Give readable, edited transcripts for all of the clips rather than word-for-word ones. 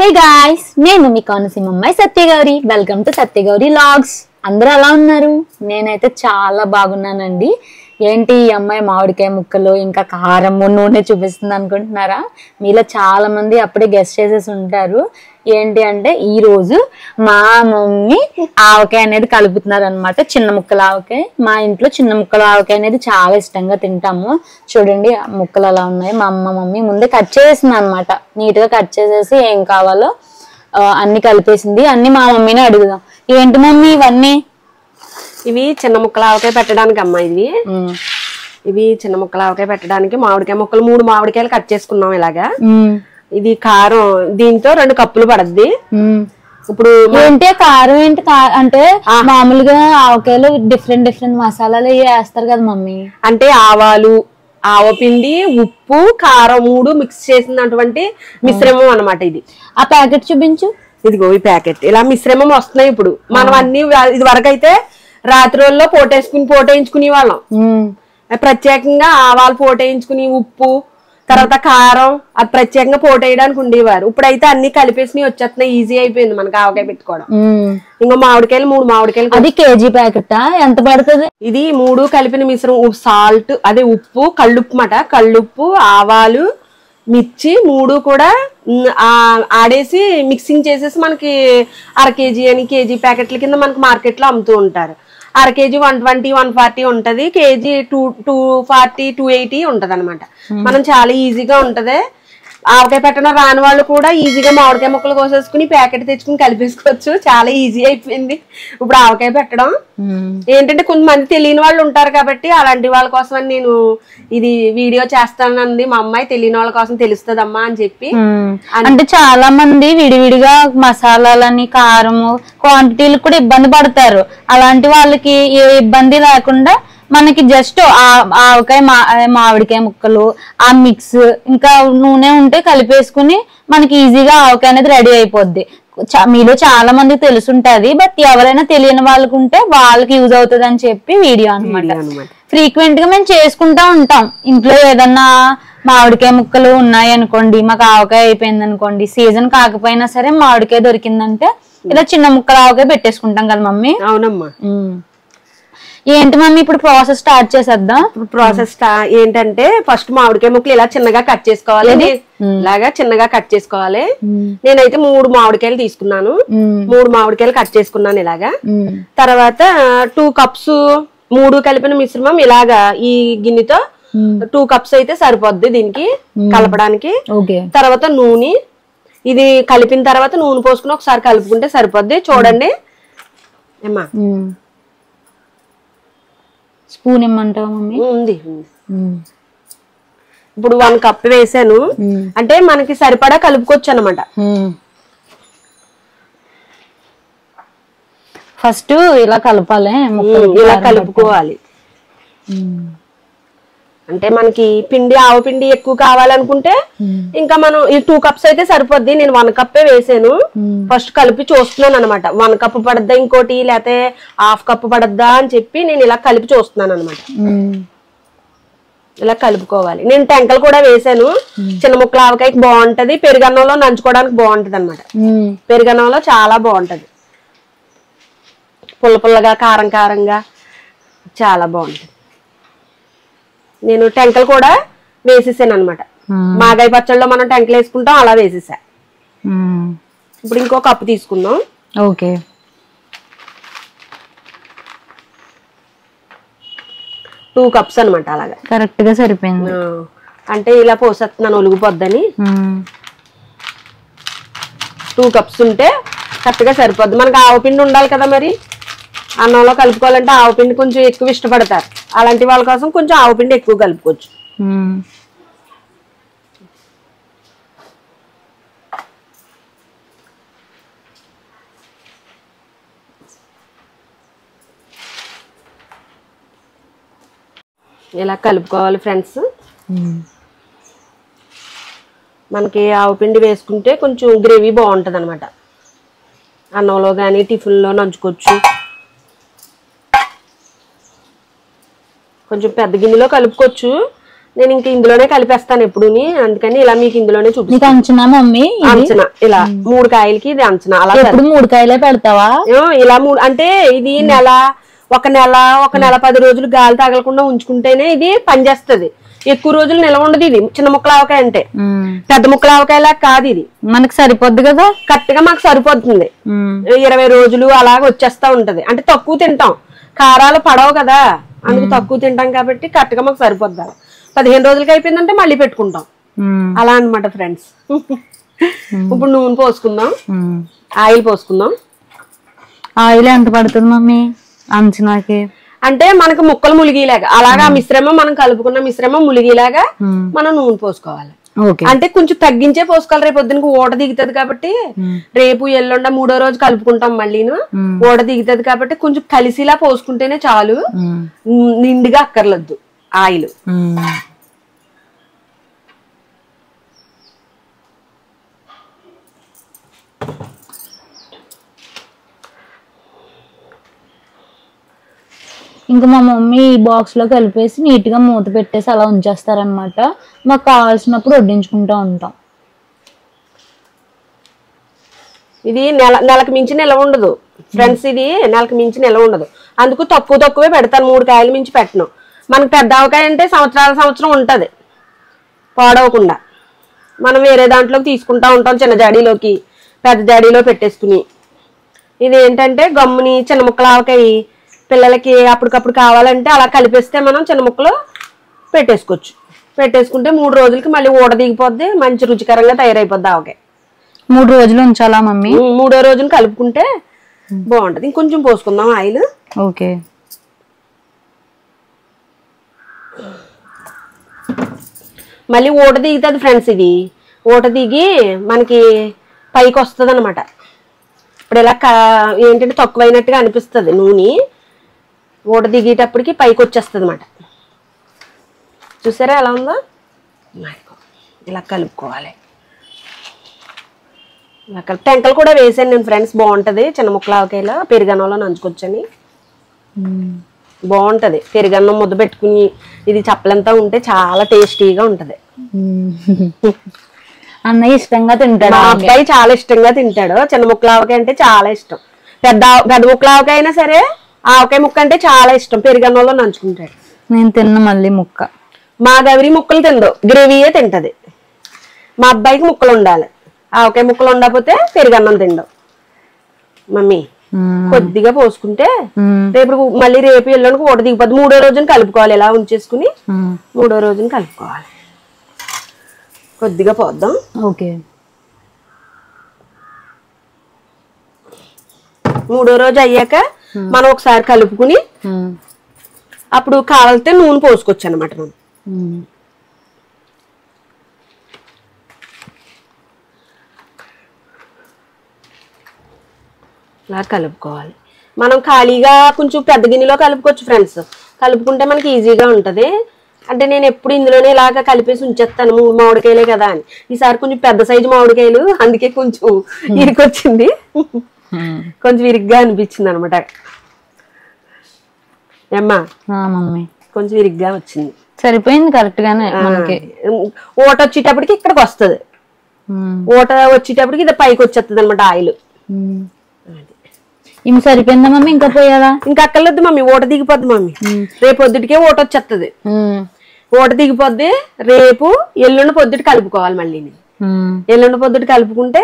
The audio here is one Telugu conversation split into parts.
హే గాయ్స్, నేను మీ కోనసీమ అమ్మాయి Satyagowri. Welcome to Satyagowri vlogs. అందరూ ఎలా ఉన్నారు? నేనైతే చాలా బాగున్నానండి. ఏంటి ఈ అమ్మాయి మామిడికాయ ముక్కలు ఇంకా కారం నూనె చూపిస్తుంది అనుకుంటున్నారా? మీలో చాలా మంది అప్పుడే గెస్ట్ చేసేసి ఉంటారు. ఏంటి అంటే ఈ రోజు మా మమ్మీ ఆవకాయ అనేది కలుపుతున్నారు అనమాట. చిన్న ముక్కల ఆవకాయ. మా ఇంట్లో చిన్న ముక్కల ఆవకాయ అనేది చాలా ఇష్టంగా తింటాము. చూడండి ముక్కలు అలా ఉన్నాయి. మా మమ్మీ ముందే కట్ చేసేసింది అనమాట. నీట్ గా కట్ చేసేసి ఏం కావాలో అన్ని కలిపేసింది. అన్ని మా మమ్మీని అడుగుదాం. ఏంటి మమ్మీ ఇవన్నీ? ఇవి చిన్న ముక్కల ఆవకాయ పెట్టడానికి అమ్మా. ఇవి చిన్న ముక్కల ఆవకాయ పెట్టడానికి మామిడికాయ ముక్కలు 3 మామిడికాయలు కట్ చేసుకున్నాం ఇలాగా. ఇది కారం దీంతో 2 కప్పులు పడద్ది. ఇప్పుడు ఏంటి కారం ఏంటి అంటే మామూలుగా ఆవకాయలు డిఫరెంట్ మసాలాలు వేస్తారు కదా మమ్మీ. అంటే ఆవాలు, ఆవపిండి, ఉప్పు, కారం 3 మిక్స్ చేసినటువంటి మిశ్రమం అన్నమాట ఇది. ఆ ప్యాకెట్ చూపించు. ఇదిగో ఈ ప్యాకెట్ ఇలా మిశ్రమం వస్తున్నాయి. ఇప్పుడు మనం అన్ని ఇది వరకు అయితే రాత్రుల్లో పోటేయించుకునే వాళ్ళం. ప్రత్యేకంగా ఆవాలు పోటేయించుకుని, ఉప్పు, తర్వాత కారం అది ప్రత్యేకంగా పోటేయడానికి ఉండేవారు. ఇప్పుడైతే అన్ని కలిపేసి వచ్చేస్తున్నాయి. ఈజీ అయిపోయింది మనకి ఆవకాయ పెట్టుకోవడం. ఇంకో మామిడికాయలు 3 మామిడికాయలు. అది కేజీ ప్యాకెట్ ఎంత పడుతుంది? ఇది 3 కలిపిన మిశ్రమం. సాల్ట్ అదే ఉప్పు, కళ్ళుప్పు మాట, కళ్ళుప్పు, ఆవాలు, మిర్చి 3 కూడా ఆడేసి మిక్సింగ్ చేసేసి మనకి అర కేజీ అని కేజీ ప్యాకెట్ల కింద మనకి మార్కెట్ లో అమ్ముతూ ఉంటారు. అర కేజీ 120, 140 ఉంటది. కేజీ 240, 280 ఉంటది అనమాట. మనం చాలా ఈజీగా ఉంటది. ఆవకాయ పెట్టడం రాని వాళ్ళు కూడా ఈజీగా మామిడికాయ ముక్కలు కోసేసుకుని ప్యాకెట్ తెచ్చుకుని కలిపేసుకోవచ్చు. చాలా ఈజీ అయిపోయింది ఇప్పుడు ఆవకాయ పెట్టడం. ఏంటంటే కొంతమంది తెలియని వాళ్ళు ఉంటారు కాబట్టి అలాంటి వాళ్ళ కోసం నేను ఇది వీడియో చేస్తానంది. మా అమ్మాయి తెలియని వాళ్ళ కోసం తెలుస్తుందమ్మా అని చెప్పి. అంటే చాలా మంది విడివిడిగా మసాలాలని కారము క్వాంటిటీలు కూడా ఇబ్బంది పడతారు. అలాంటి వాళ్ళకి ఏ ఇబ్బంది లేకుండా మనకి జస్ట్ ఆవకాయ మామిడికాయ ముక్కలు ఆ మిక్స్ ఇంకా నూనె ఉంటే కలిపేసుకుని మనకి ఈజీగా ఆవకాయ అనేది రెడీ అయిపోద్ది. మీలో చాలా మందికి తెలుసుంటది. బట్ ఎవరైనా తెలియని వాళ్ళకు ఉంటే వాళ్ళకి యూజ్ అవుతుంది అని చెప్పి వీడియో అనమాట. ఫ్రీక్వెంట్ గా మేము చేసుకుంటా ఉంటాం. ఇంట్లో ఏదన్నా మామిడికాయ ముక్కలు ఉన్నాయి అనుకోండి, మాకు ఆవకాయ అయిపోయింది అనుకోండి, సీజన్ కాకపోయినా సరే మామిడికాయ దొరికిందంటే ఇలా చిన్న ముక్కలు ఆవకాయ పెట్టేసుకుంటాం కదా మమ్మీ. అవునమ్మా. ఏంటి మమ్మీ ఇప్పుడు ప్రాసెస్ స్టార్ట్ చేసేద్దాం. ప్రాసెస్ ఏంటంటే ఫస్ట్ మామిడికాయ ముక్కలు ఇలా చిన్నగా కట్ చేసుకోవాలి. ఇలాగా చిన్నగా కట్ చేసుకోవాలి. నేనైతే 3 మామిడికాయలు తీసుకున్నాను. 3 మామిడికాయలు కట్ చేసుకున్నాను ఇలాగా. తర్వాత 2 కప్స్ 3 కలిపిన మిశ్రమం ఇలాగా ఈ గిన్నెతో 2 కప్స్ అయితే సరిపోద్ది దీనికి కలపడానికి. తర్వాత నూనె ఇది కలిపిన తర్వాత నూనె పోసుకుని ఒకసారి కలుపుకుంటే సరిపోద్ది. చూడండి ఏమ్మా. స్పూన్ ఇమ్మంటావా మమ్మీ? ఉంది. ఇప్పుడు 1 కప్ వేసాను అంటే మనకి సరిపడా కలుపుకోవచ్చు అనమాట. ఫస్ట్ ఇలా కలపాలి, ఇలా కలుపుకోవాలి. అంటే మనకి ఆవపిండి ఎక్కువ కావాలనుకుంటే ఇంకా మనం ఈ 2 కప్స్ అయితే సరిపోద్ది. నేను 1 కప్పే వేసాను. ఫస్ట్ కలిపి చూస్తున్నాను అనమాట. 1 కప్ పడద్దా ఇంకోటి లేకపోతే 1/2 కప్ పడద్దా అని చెప్పి నేను ఇలా కలిపి చూస్తున్నాను అనమాట. ఇలా కలుపుకోవాలి. నేను టెంకలు కూడా వేసాను. చిన్న ముక్కల ఆవకాయకి బాగుంటది. పెరుగన్నంలో నంచుకోవడానికి బాగుంటది అనమాట. పెరుగన్నంలో చాలా బాగుంటది. పుల్ల పుల్లగా కారం కారంగా చాలా బాగుంటది. నేను టెంకలు కూడా వేసేసాను అనమాట. మాగాయ పచ్చళ్ళలో మనం టెంకలు వేసుకుంటాం అలా వేసేసా. ఇప్పుడు ఇంకో కప్పు తీసుకుందాం. ఓకే. 2 కప్స్ అనమాట. అలాగా కరెక్ట్ గా సరిపోయింది. అంటే ఇలా పోసేస్తున్నాను ఒలిగిపోద్దని. 2 కప్స్ ఉంటే కరెక్ట్ గా సరిపోద్ది. మనకి ఆవపిండి ఉండాలి కదా మరి. అన్నంలో కలుపుకోవాలంటే ఆవపిండి కొంచెం ఎక్కువ ఇష్టపడతారు. అలాంటి వాళ్ళ కోసం కొంచెం ఆవపిండి ఎక్కువ కలుపుకోవచ్చు. ఇలా కలుపుకోవాలి ఫ్రెండ్స్. మనకి ఆవపిండి వేసుకుంటే కొంచెం గ్రేవీ బాగుంటుంది అనమాట. అన్నంలో కానీ టిఫిన్లో నంచుకోవచ్చు. కొంచెం పెద్ద గిన్నెలో కలుపుకోవచ్చు. నేను ఇంక ఇందులోనే కలిపేస్తాను ఎప్పుడుని, అందుకని ఇలా మీకు ఇందులోనే చూపిస్తాను. అంచనా మమ్మీ? అంచనా ఇలా 3 కాయలకి ఇది అంచనా. అలా ఎప్పుడు 3 కాయలే పెడతావా? ఇలా అంటే ఇది ఒక నెల 10 రోజులు గాలి తగలకుండా ఉంచుకుంటేనే ఇది పనిచేస్తుంది. ఎక్కువ రోజులు నిల్వ ఉండదు. ఇది చిన్న ముక్కల ఆవకాయ అంటే, పెద్ద ముక్కల ఆవకాయలా కాదు. ఇది మనకి సరిపోద్ది కదా, కరెక్ట్ గా మాకు సరిపోతుంది. 20 రోజులు అలాగ వచ్చేస్తా ఉంటది. అంటే తక్కువ తింటాం, కారాలు పడవు కదా, అందుకు తక్కువ తింటాం కాబట్టి కరెక్ట్ గా మాకు సరిపోద్ది. 15 రోజులకి అయిపోయిందంటే మళ్ళీ పెట్టుకుంటాం. అలా అన్నమాట ఫ్రెండ్స్. ఇప్పుడు నూనె పోసుకుందాం, ఆయిల్ పోసుకుందాం. ఆయిల్ ఎంత పడుతుంది మమ్మీ అంచనాకి? అంటే మనకు ముక్కలు ములిగిలాగా అలాగా మిశ్రమం, మనం కలుపుకున్న మిశ్రమం ములిగిలాగా మనం నూనె పోసుకోవాలి. అంటే కొంచెం తగ్గించే పోసుకోవాలి. రేపు పొద్దునకు ఓట దిగుతుంది కాబట్టి, రేపు ఎల్లుండ 3వ రోజు కలుపుకుంటాం మళ్ళీను. ఓట దిగుతుంది కాబట్టి కొంచెం కలిసిలా పోసుకుంటేనే చాలు, నిండుగా అక్కర్లేదు ఆయిల్. ఇంకా మా మమ్మీ ఈ బాక్స్ లో కలిపేసి నీట్ గా మూత పెట్టేసి అలా ఉంచేస్తారనమాట. మాకు కావాల్సినప్పుడు వడ్డించుకుంటూ ఉంటాం. ఇది నెలకు మించి నిల్వ ఉండదు ఫ్రెండ్స్. ఇది నెలకు మించి నిల్వ ఉండదు, అందుకు తక్కువే పెడతాను. 3 కాయలు మించి పెట్టను. మనకు పెద్ద ఆవకాయ అంటే సంవత్సరం ఉంటది పాడవకుండా. మనం వేరే దాంట్లోకి తీసుకుంటా ఉంటాం, చిన్న జాడీలోకి పెద్ద జాడీలో పెట్టేసుకుని. ఇది ఏంటంటే గమ్ముని చిన్న ముక్కల ఆవకాయ పిల్లలకి అప్పటికప్పుడు కావాలంటే అలా కలిపేస్తే మనం చిన్న ముక్కలు పెట్టేసుకోవచ్చు. పెట్టేసుకుంటే 3 రోజులకి మళ్ళీ ఊడ దిగిపోద్ది, మంచి రుచికరంగా తయారైపోద్ది ఆవకాయ. 3 రోజులు ఉంచాలా మమ్మీ? 3వ రోజున కలుపుకుంటే బాగుంటది. ఇంకొంచెం పోసుకుందాం ఆయిల్. ఓకే. మళ్ళీ ఊట దిగుతుంది ఫ్రెండ్స్. ఇది ఊట దిగి మనకి పైకి వస్తుంది అనమాట. ఇప్పుడు ఇలా ఏంటంటే తక్కువైనట్టుగా అనిపిస్తుంది నూనె, ఊట దిగేటప్పటికి పైకి వచ్చేస్తుంది అనమాట. చూసారా ఎలా ఉందో? ఇలా కలుపుకోవాలి. టెంకలు కూడా వేసాను నేను ఫ్రెండ్స్, బాగుంటది. చిన్న ముక్కల ఆవకాయలో పెరుగన్నంలో నంచుకొచ్చని బాగుంటది. పెరుగన్నం ముద్ద పెట్టుకుని ఇది చప్పలంతా ఉంటే చాలా టేస్టీగా ఉంటది. అన్నయ్య ఇష్టంగా తింటాడు. మా అబ్బాయి చాలా ఇష్టంగా తింటాడు. చిన్న ముక్కల ఆవకాయ అంటే చాలా ఇష్టం. పెద్ద ముక్కల ఆవకాయ అయినా సరే ఆవకాయ ముక్క అంటే చాలా ఇష్టం. పెరుగన్నంలో నంచుకుంటాడు. నేను తిన్న మళ్ళీ ముక్క. మా గౌరీ ముక్కలు తిందు, గ్రేవీయే తింటది. మా అబ్బాయికి ముక్కలు ఉండాలి, ఆవకాయ ముక్కలు ఉండకపోతే పెరుగన్నం తిండవు. మమ్మీ కొద్దిగా పోసుకుంటే రేపు ఎల్లుండికి ఊట దిగిపోద్ది. 3వ రోజున కలుపుకోవాలి. ఇలా ఉంచేసుకుని 3వ రోజున కలుపుకోవాలి. కొద్దిగా పోద్దాం. ఓకే. 3వ రోజు అయ్యాక మనం ఒకసారి కలుపుకుని అప్పుడు కావాలితే నూనె పోసుకోవచ్చు అనమాట. మనం ఇలా కలుపుకోవాలి. మనం ఖాళీగా కొంచెం పెద్ద గిన్నెలో కలుపుకోవచ్చు ఫ్రెండ్స్. కలుపుకుంటే మనకి ఈజీగా ఉంటది. అంటే నేను ఎప్పుడు ఇందులోనే ఇలాగా కలిపేసి ఉంచేస్తాను, 3 మామిడికాయలే కదా అని. ఈసారి కొంచెం పెద్ద సైజు మామిడికాయలు, అందుకే కొంచెం ఇరికొచ్చింది, కొంచెం ఇరిగ్గా అనిపించింది అనమాట. ఏమ్మా మమ్మీ కొంచెం ఇరిగ్గా వచ్చింది. సరిపోయింది కరెక్ట్ గానే. మనకి ఓట వచ్చేటప్పటికి ఇక్కడికి వస్తుంది. ఓట వచ్చేటప్పటికి ఇది పైకి వచ్చేస్తుంది అనమాట ఆయిల్. ఇవి సరిపోయిందా మమ్మీ? ఇంకా పోయాలా? ఇంకా అక్కర్లేదు మమ్మీ, ఓట దిగిపోద్ది మమ్మీ. రేపు పొద్దుటికే ఓట వచ్చేస్తుంది. ఓట దిగిపోద్ది. రేపు ఎల్లుండి పొద్దుటి కలుపుకోవాలి. మళ్ళీ ఎల్లుండి పొద్దుటి కలుపుకుంటే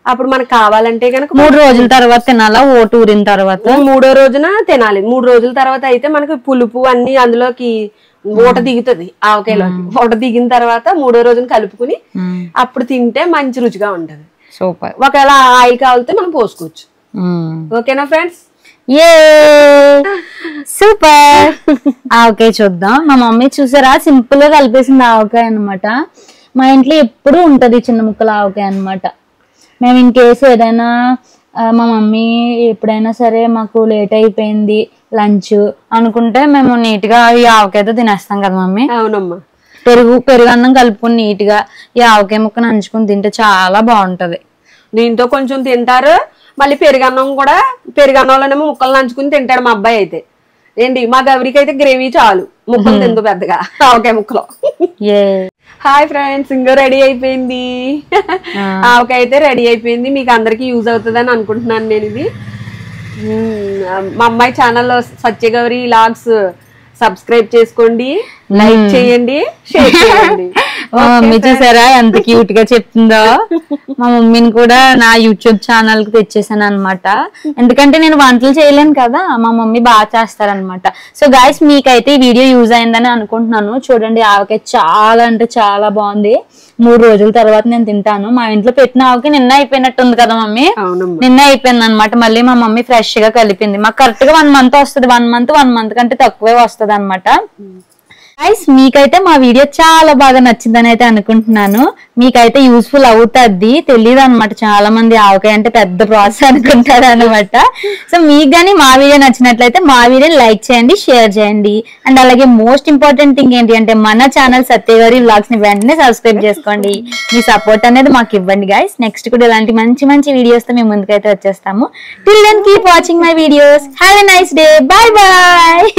అప్పుడు మనకు కావాలంటే కనుక 3 రోజుల తర్వాత తినాలా? ఓటు ఊరిన తర్వాత 3వ రోజున తినాలి. 3 రోజుల తర్వాత అయితే మనకి పులుపు అన్ని అందులోకి ఊట దిగుతుంది ఆవకాయలోకి. ఊట దిగిన తర్వాత 3వ రోజున కలుపుకుని అప్పుడు తింటే మంచి రుచిగా ఉంటది. సూపర్. ఒకవేళ ఆయిల్ కావాలితే మనం పోసుకోవచ్చు. ఓకేనా ఫ్రెండ్స్? ఏ సూపర్. ఆవకాయ చూద్దాం. మా మమ్మీ చూసారా సింపుల్ గా కలిపేసింది ఆవకాయ అనమాట. మా ఇంట్లో ఎప్పుడు ఉంటది చిన్న ముక్కల ఆవకాయ అనమాట. మేము ఇన్ కేసు ఏదైనా మా మమ్మీ ఎప్పుడైనా సరే మాకు లేట్ అయిపోయింది లంచ్ అనుకుంటే మేము నీట్ గా ఈ ఆవకాయతో తినేస్తాం కదా మమ్మీ. అవునమ్మా. పెరుగన్నం కలుపుకొని నీట్ గా ఈ ఆవకాయ ముక్కను నంచుకుని తింటే చాలా బాగుంటది. దీంతో కొంచెం తింటారు. మళ్ళీ పెరుగన్నం కూడా, పెరుగన్నంలోనేమో ముక్కలు నంచుకుని తింటాడు మా అబ్బాయి అయితే. ఏంటి మా గౌరికి అయితే గ్రేవీ చాలు, ముక్కలు తిందు పెద్దగా ఆవకాయ ముక్కలు. హాయ్ ఫ్రెండ్స్, ఇంకో రెడీ అయిపోయింది. ఆవకాయ అయితే రెడీ అయిపోయింది. మీకు అందరికి యూజ్ అవుతుందని అనుకుంటున్నాను నేను. ఇది మా అమ్మాయి ఛానల్లో సత్యగౌరి వ్లాగ్స్ సబ్స్క్రైబ్ చేసుకోండి, లైక్ చేయండి, షేర్ చేయండి. మా మమ్మీ చూసారా ఎంత క్యూట్ గా చెప్తుందో. మా మమ్మీని కూడా నా యూట్యూబ్ ఛానల్ కి తెచ్చేసాను అనమాట. ఎందుకంటే నేను వంటలు చేయలేను కదా, మా మమ్మీ బాగా చేస్తారనమాట. సో గైస్, మీకైతే ఈ వీడియో యూజ్ అయిందని అనుకుంటున్నాను. చూడండి, ఆవకాయ చాలా అంటే చాలా బాగుంది. 3 రోజుల తర్వాత నేను తింటాను. మా ఇంట్లో పెట్టిన ఆవకాయ నిన్న అయిపోయినట్టుంది కదా మమ్మీ? నిన్న అయిపోయింది అనమాట. మళ్ళీ మా మమ్మీ ఫ్రెష్ గా కలిపింది. మాకు కరెక్ట్ గా 1 మంత్ వస్తుంది. 1 మంత్ కంటే తక్కువే వస్తుంది అనమాట. గైస్, మీకైతే మా వీడియో చాలా బాగా నచ్చిందని అయితే అనుకుంటున్నాను. మీకైతే యూస్ఫుల్ అవుతుంది. తెలియదు అనమాట, చాలా మంది ఆవకాయ అంటే పెద్ద ప్రాసెస్ అనుకుంటారు అనమాట. సో మీకు కానీ మా వీడియో నచ్చినట్లయితే మా వీడియో లైక్ చేయండి, షేర్ చేయండి. అండ్ అలాగే మోస్ట్ ఇంపార్టెంట్ థింగ్ ఏంటి అంటే మన ఛానల్ సత్యగౌరి వ్లాగ్స్ ని వెంటనే సబ్స్క్రైబ్ చేసుకోండి. మీ సపోర్ట్ అనేది మాకు ఇవ్వండి గైస్. నెక్స్ట్ కూడా ఇలాంటి మంచి వీడియోస్ తో మేము ముందుకైతే వచ్చేస్తాము. Till then keep watching my videos. Have a nice day. Bye bye.